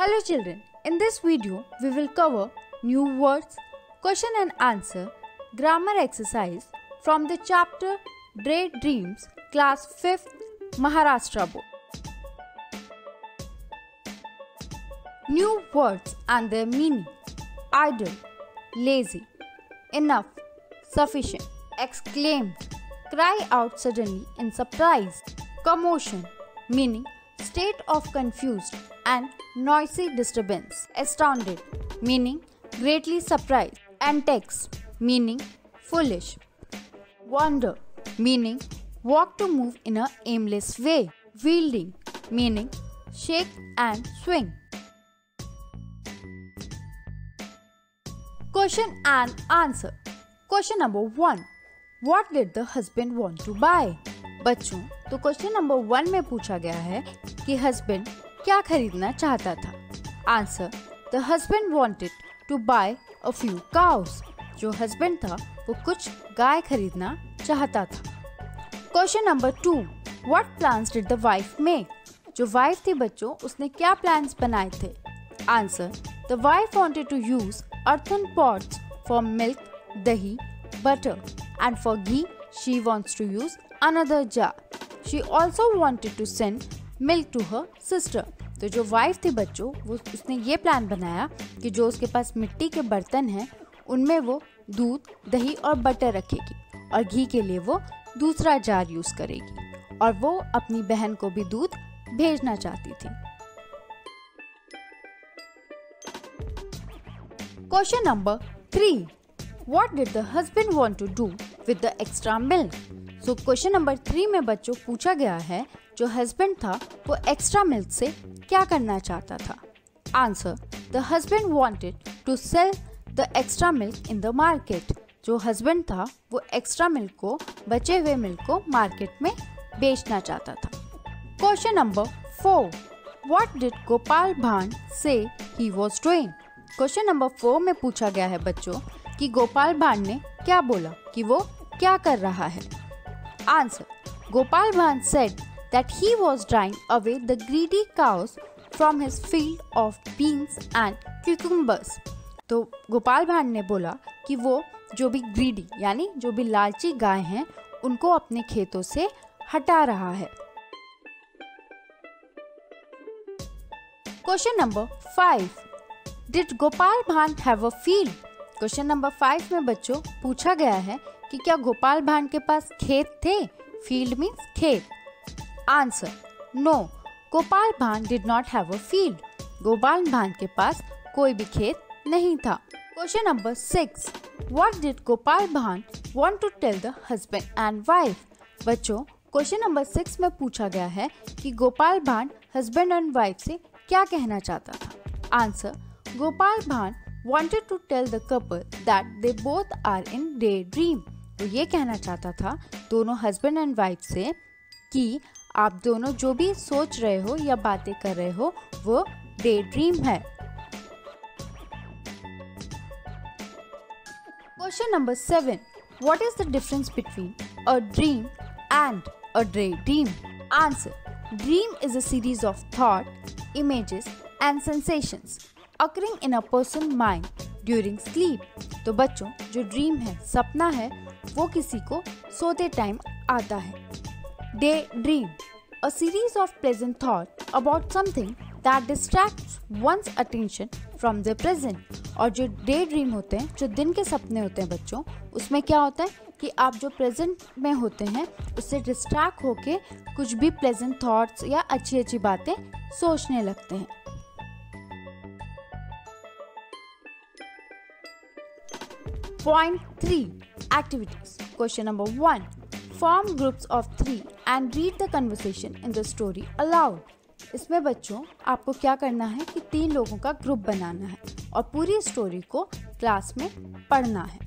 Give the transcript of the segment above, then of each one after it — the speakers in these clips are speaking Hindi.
Hello children, in this video we will cover new words, question and answer, grammar exercise from the chapter Daydreams, class 5th, Maharashtra board. New words and their meaning: idle, lazy, enough, sufficient, exclaimed, cry out suddenly in surprise, commotion, meaning state of confused and noisy disturbance, astounded, meaning greatly surprised, antics, meaning foolish, wander, meaning walk to move in a aimless way, wielding, meaning shake and swing. Question and answer. Question number 1. What did the husband want to buy? बच्चों, तो क्वेश्चन नंबर 1 में पूछा गया है कि हस्बैंड क्या खरीदना चाहता था. Answer: the husband wanted to buy a few cows. जो हस्बैंड था वो कुछ गाय खरीदना चाहता था. Question number 2. What plans did the wife make? जो वाइफ थी बच्चों, उसने क्या प्लान्स बनाए थे? Answer: the wife wanted to use earthen pots for milk, dahi, butter, and for ghee she wants to use another jar. She also wanted to send milk to her sister. तो जो वाइफ थी बच्चों, वो उसने ये प्लान बनाया कि जो उसके पास मिट्टी के बर्तन हैं उनमें वो दूध, दही और बटर रखेगी और घी के लिए वो दूसरा जार यूज करेगी और वो अपनी बहन को भी दूध भेजना चाहती थी. Question number 3. What did the husband want to do with the extra milk? So question number 3 में बच्चों पूछा गया है जो हस्बैंड था वो एक्स्ट्रा मिल्क से क्या करना चाहता था. Answer: the husband wanted to sell the extra milk in the market. जो हस्बैंड था वो एक्स्ट्रा मिल्क को, बचे हुए मिल्क को मार्केट में बेचना चाहता था. Question number 4. What did Gopal भांड से he was doing? Question number 4 में पूछा गया है बच्चों कि गोपाल भांड ने क्या बोला कि वो क्या कर रहा है. आंसर: गोपाल भांड said that he was driving away the greedy cows from his field of beans and cucumbers. तो गोपाल भांड ने बोला कि वो जो भी ग्रीडी यानी जो भी लालची गाय हैं उनको अपने खेतों से हटा रहा है. Question number 5. Did गोपाल भांड have a field? Question number 5 में बच्चों पूछा गया है कि क्या गोपाल भांड के पास खेत थे? फील्ड मीन्स खेत. आंसर: नो, गोपाल भांड did not have a field. Gopal भांड के पास कोई भी खेत नहीं था. Question number 6. What did Gopal भांड want to tell the husband and wife? बच्चों, क्वेश्चन नंबर 6 में पूछा गया है कि गोपाल भांड हस्बैंड एंड वाइफ से क्या कहना चाहता था. आंसर: गोपाल भांड wanted to tell the couple that they both are in daydream. तो ये कहना चाहता था दोनों हस्बैंड एंड वाइफ से कि आप दोनों जो भी सोच रहे हो या बातें कर रहे हो वो daydream है. Question number 7. What is the difference between a dream and a daydream? Answer: Dream is a series of thought, images and sensations occurring in a person's mind during sleep. तो बच्चों, जो ड्रीम है, सपना है, वो किसी को सोते टाइम आता है. Day dream: a series of pleasant thoughts about something that distracts one's attention from the present. और जो डे ड्रीम होते हैं, जो दिन के सपने होते हैं बच्चों, उसमें क्या होता है कि आप जो प्रेजेंट में होते हैं उससे डिस्ट्रैक्ट होके कुछ भी प्लेजेंट थॉट्स या अच्छी अच्छी बातें सोचने लगते हैं. Point 3. Activities. Question number 1. Form groups of 3 and read the conversation in the story aloud. इसमें बच्चों आपको क्या करना है कि 3 लोगों का ग्रुप बनाना है और पूरी स्टोरी को क्लास में पढ़ना है.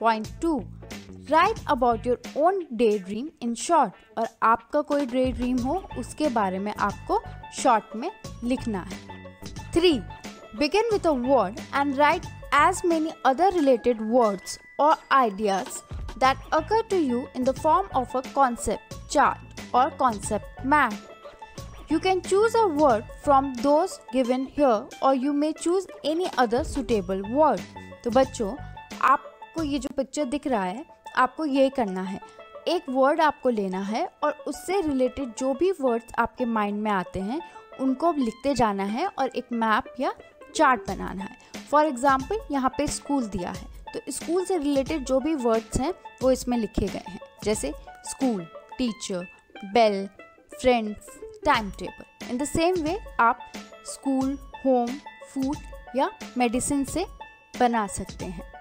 Point 2. Write about your own daydream in short. और आपका कोई डे ड्रीम हो उसके बारे में आपको शॉर्ट में लिखना है. 3. Begin with a word and write as many other related words or ideas that occur to you in the form of a concept chart or concept map. You can choose a word from those given here or you may choose any other suitable word. तो बच्चों, आपको ये जो पिक्चर दिख रहा है, आपको ये करना है, एक वर्ड आपको लेना है और उससे रिलेटेड जो भी वर्ड्स आपके माइंड में आते हैं उनको लिखते जाना है और एक मैप या चार्ट बनाना है। फॉर एग्जाम्पल यहाँ पे स्कूल दिया है, तो स्कूल से रिलेटेड जो भी वर्ड्स हैं वो इसमें लिखे गए हैं, जैसे school, teacher, bell, friends, time table. In the same way आप स्कूल, होम, फूड या मेडिसिन से बना सकते हैं।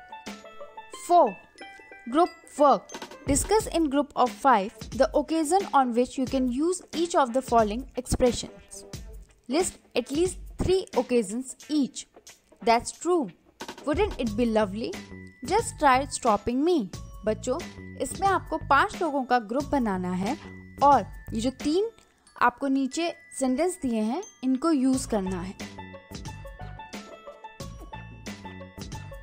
4. Group work. Discuss in group of 5 the occasion on which you can use each of the following expressions. List at least 3 occasions each. That's true. Wouldn't it be lovely? Just try stopping me. बच्चों, इसमें आपको 5 लोगों का ग्रुप बनाना है और ये जो 3 आपको नीचे सेंटेंस दिए हैं इनको यूज करना है।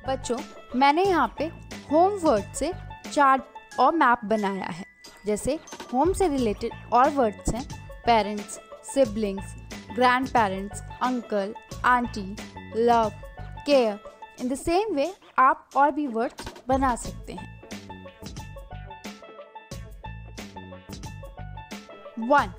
बच्चों, मैंने यहाँ पे होम वर्ड से चार्ट और मैप बनाया है। जैसे होम से रिलेटेड और वर्ड्स हैं parents, siblings, grand parents, uncle, aunty, love, care. In the same way आप और भी वर्ड्स बना सकते हैं। 1.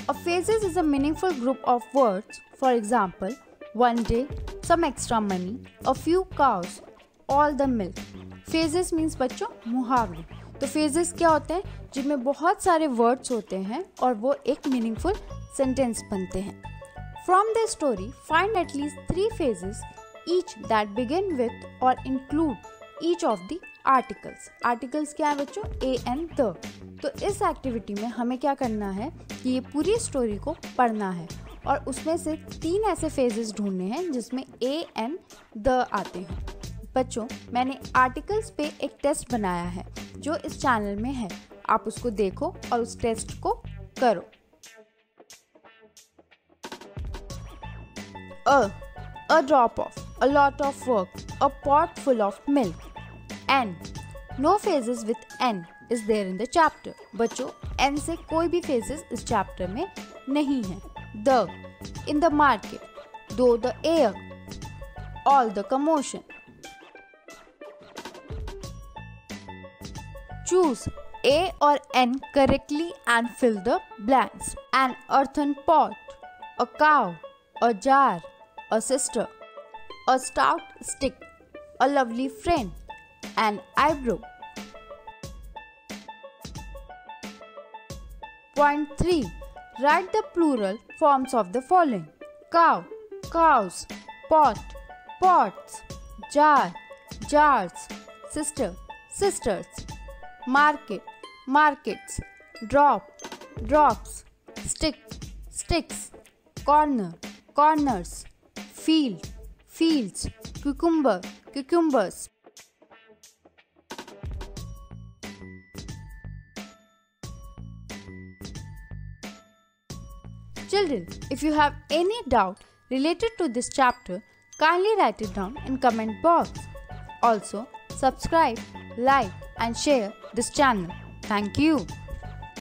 A phases is a meaningful group of words. For example, one day, some extra money, a few cows, all the milk. Phases means बच्चों मुहावरे। तो phases क्या होते हैं? जिनमें बहुत सारे words होते हैं और वो एक meaningful sentence बनते हैं। From the story, find at least 3 phases, each that begin with or include each of the articles. Articles क्या है बच्चों? A and the। तो इस एक्टिविटी में हमें क्या करना है कि ये पूरी स्टोरी को पढ़ना है और उसमें से 3 ऐसे फेजेस ढूंढने हैं जिसमें ए एंड द आते हैं। बच्चों, मैंने आर्टिकल्स पे एक टेस्ट बनाया है जो इस चैनल में है, आप उसको देखो और उस टेस्ट को करो। A drop of, a lot of work, a pot full of milk. N, no phases with N is there in the chapter. बच्चों, N से कोई भी phases इस chapter में नहीं है। The, in the market, though the air, all the commotion. Choose A or N correctly and fill the blanks. An earthen pot, a cow, a jar, a sister, a stout stick, a lovely friend, an eyebrow. Point 3. Write the plural forms of the following: cow, cows, pot, pots, jar, jars, sister, sisters, market, markets, drop, drops, stick, sticks, corner, corners, field, fields, cucumber, cucumbers. Children, if you have any doubt related to this chapter, kindly write it down in comment box. Also, subscribe, like and share this channel. Thank you.